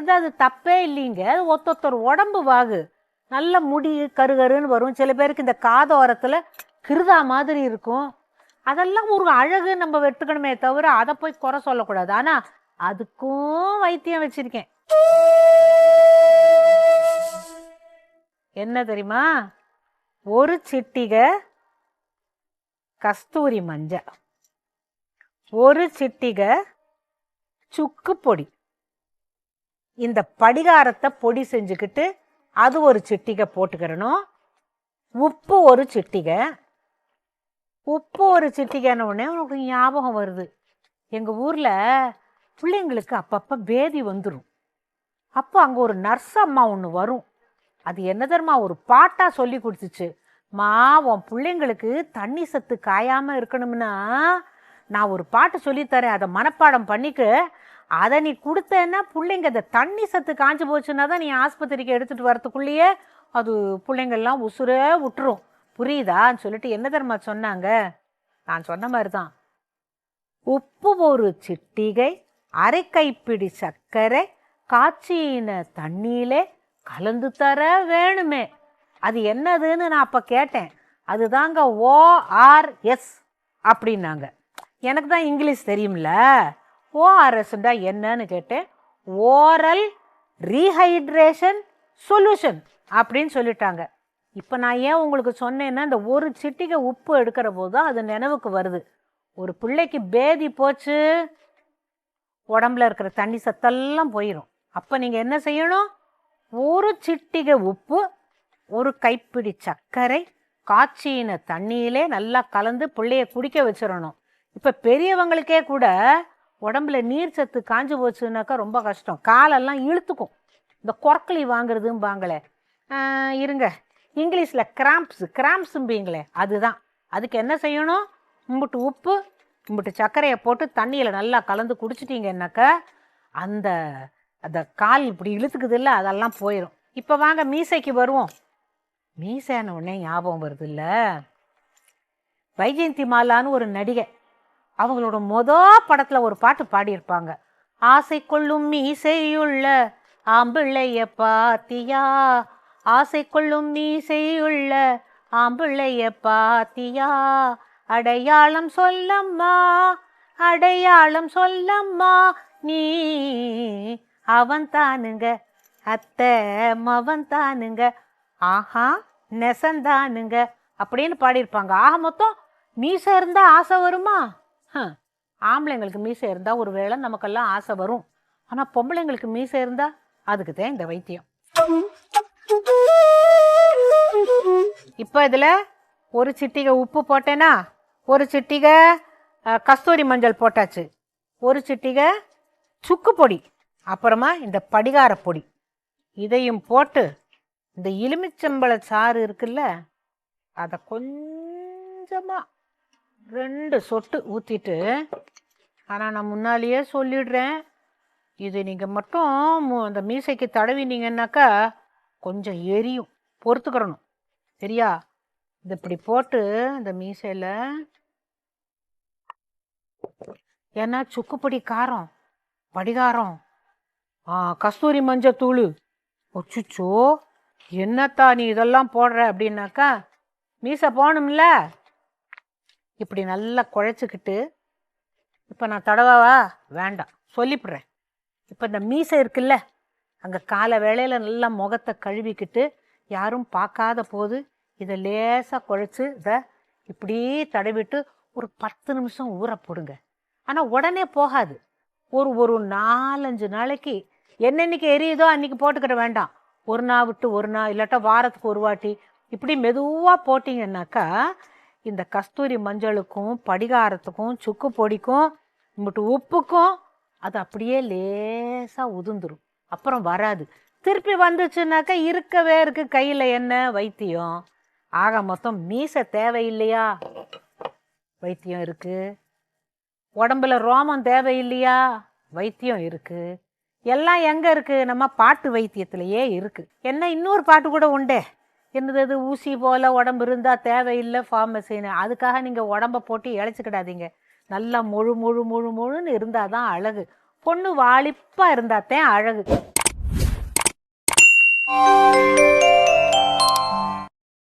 வந்து அது தப்பே இல்லைங்க. அது ஒருத்தொருத்தர் உடம்பு வாகு. நல்ல முடி கருகருன்னு வரும். சில பேருக்கு இந்த காதோரத்தில் கிருதா மாதிரி இருக்கும். அதெல்லாம் ஒரு அழகு, நம்ம வெட்டுக்கணுமே தவிர அதை போய் குறை சொல்லக்கூடாது. ஆனால் அதுக்கும் வைத்தியம் வச்சிருக்கேன். என்ன தெரியுமா? ஒரு சிட்டிகை கஸ்தூரி மஞ்சள், ஒரு சிட்டிகை சுக்கு பொடி, இந்த படிகாரத்தை பொடி செஞ்சுக்கிட்டு அது ஒரு சிட்டிகை போட்டுக்கிறணும். உப்பு ஒரு சிட்டிகை. உப்பு ஒரு சிட்டிகைன்னு உடனே உனக்கு ஞாபகம் வருது, எங்கள் ஊரில் பிள்ளைங்களுக்கு அப்பப்போ பேதி வந்துடும். அப்போ அங்கே ஒரு நர்ஸ் அம்மா ஒன்று வரும். அது என்ன தெரியுமா, ஒரு பாட்டாக சொல்லி கொடுத்துச்சு. மா, உன் பிள்ளைங்களுக்கு தண்ணி சத்து காயாமல் இருக்கணும்னா நான் ஒரு பாட்டு சொல்லித்தரேன், அதை மனப்பாடம் பண்ணிக்கு. அதை நீ கொடுத்தேன்னா பிள்ளைங்க அந்த தண்ணி சத்து காஞ்சி போச்சுன்னா தான் நீ ஆஸ்பத்திரிக்கு எடுத்துகிட்டு வரத்துக்குள்ளேயே அது பிள்ளைங்கள்லாம் உசுரே விட்டுரும். புரியுதான்னு சொல்லிட்டு என்ன தெரியுமா சொன்னாங்க? நான் சொன்ன மாதிரி தான். உப்பு ஒரு சிட்டிகை, அரை கைப்பிடி சர்க்கரை, காய்ச்சின தண்ணியிலே கலந்து தர வேணுமே. அது என்னதுன்னு நான் அப்போ கேட்டேன். அதுதாங்க ORS அப்படின்னாங்க. எனக்கு தான் இங்கிலீஷ் தெரியும்ல. ORSண்டா என்னன்னு கேட்டேன். ஓரல் ரீஹைட்ரேஷன் சொல்யூஷன் அப்படின்னு சொல்லிட்டாங்க. இப்போ நான் ஏன் உங்களுக்கு சொன்னேன்னா, இந்த ஒரு சிட்டிகை உப்பு எடுக்கிற போது தான் அது நினைவுக்கு வருது. ஒரு பிள்ளைக்கு பேதி போச்சு, உடம்புல இருக்கிற தண்ணி சத்தெல்லாம் போயிடும். அப்போ நீங்கள் என்ன செய்யணும்? ஒரு சிட்டிகை உப்பு, ஒரு கைப்பிடி சர்க்கரை, காய்ச்சின தண்ணியிலே நல்லா கலந்து பிள்ளைய குடிக்க வச்சிடணும். இப்போ பெரியவங்களுக்கே கூட உடம்புல நீர் சத்து காஞ்சி போச்சுன்னாக்கா ரொம்ப கஷ்டம். காலெல்லாம் இழுத்துக்கும். இந்த கொரக்களி வாங்குறதும்பாங்களே, இருங்க இங்கிலீஷில் கிராம்ப்ஸும்பீங்களே, அதுதான். அதுக்கு என்ன செய்யணும்? இம்புட்டு உப்பு, இம்புட்டு சர்க்கரையை போட்டு தண்ணியில் நல்லா கலந்து குடிச்சிட்டிங்கன்னாக்கா அந்த அந்த கால் இப்படி இழுத்துக்குது இல்லை, அதெல்லாம் போயிடும். இப்போ வாங்க மீசைக்கு வருவோம். மீசையான உடனே ஞாபகம் வருது இல்லை, வைஜெயந்தி மாலான்னு ஒரு நடிகை, அவங்களோட படத்தில் ஒரு பாட்டு பாடியிருப்பாங்க. ஆசை கொள்ளும் மீசையுள்ள ஆம்பிள்ளைய பாத்தியா, ஆசை கொள்ளும் மீசையுள்ள ஆம்பிள்ளைய பாத்தியா, அடையாளம் சொல்லம்மா, அடையாளம் சொல்லம்மா, நீ அவன் தானுங்க அத்தை மவன் தானுங்க, ஆஹா நெசந்தானுங்க அப்படின்னு பாடியிருப்பாங்க. ஆக மொத்தம் மீசை இருந்தால் ஆசை வருமா? ஆம்பளைங்களுக்கு மீசை இருந்தால் ஒரு வேளை நமக்கெல்லாம் ஆசை வரும். ஆனால் பொம்பளைங்களுக்கு மீசை இருந்தால் அதுக்கு தான் இந்த வைத்தியம். இப்போ இதில் ஒரு சிட்டிகை உப்பு போட்டேன்னா, ஒரு சிட்டிகை கஸ்தூரி மஞ்சள் போட்டாச்சு, ஒரு சிட்டிகை சுக்கு பொடி, அப்புறமா இந்த படிகார பொடி, இதையும் போட்டு இந்த எலுமிச்சம்பழ சாறு இருக்குல்ல, அதை கொஞ்சமாக 2 சொட்டு ஊற்றிட்டு, ஆனால் நான் முன்னாலேயே சொல்லிடுறேன், இது நீங்கள் மட்டும் அந்த மீசைக்கு தடவினீங்கன்னாக்கா கொஞ்சம் எரியும், பொறுத்துக்கிறணும் சரியா? இது இப்படி போட்டு இந்த மீசையில், ஏன்னா சுக்குப்பொடி காரம், படிகாரம், கஸ்தூரி மஞ்சள் தூள், ஒச்சுச்சோ என்னத்தா நீ இதெல்லாம் போடுற அப்படின்னாக்கா மீசை போகணும்ல. இப்படி நல்லா குழைச்சிக்கிட்டு, இப்போ நான் தடவாவா? வேண்டாம், சொல்லிவிடுறேன். இப்போ இந்த மீசை இருக்குல்ல, அங்கே காலை வேளையில் நல்லா முகத்தை கழுவிக்கிட்டு யாரும் பார்க்காத போது இதை லேசாக குழைச்சி இதை இப்படி தடவிட்டு ஒரு 10 நிமிஷம் ஊற போடுங்க. ஆனால் உடனே போகாது, ஒரு 4-5 நாளைக்கு என்னென்னைக்கு எரியுதோ அன்றைக்கி போட்டுக்கிட வேண்டாம். ஒரு நாள் விட்டு ஒரு நாள், இல்லாட்டா வாரத்துக்கு ஒரு வாட்டி இப்படி மெதுவாக போட்டிங்கன்னாக்கா இந்த கஸ்தூரி மஞ்சளுக்கும் படிகாரத்துக்கும் சுக்கு பொடிக்கும் இம்பிட்டு உப்புக்கும் அது அப்படியே லேசாக உதிர்ந்துடும். அப்புறம் வராது. திருப்பி வந்துச்சுன்னாக்கா இருக்கவே இருக்கு கையில் என்ன வைத்தியம். ஆக மொத்தம் மீசை தேவையில்லையா? வைத்தியம் இருக்குது. உடம்புல ரோமம் தேவையில்லையா? வைத்தியம் இருக்குது. எல்லாம் எங்கே இருக்குது? நம்ம பாட்டு வைத்தியத்திலேயே இருக்குது. என்ன இன்னொரு பாட்டு கூட உண்டே, என்னது ஊசி போல் உடம்பு இருந்தால் தேவையில்லை ஃபார்மசின்னு. அதுக்காக நீங்கள் உடம்பை போட்டு இழைச்சிக்கிடாதீங்க. நல்லா முழுன்னு இருந்தால் தான் அழகு. பொண்ணு வாலிப்பாக இருந்தால் தான் அழகு.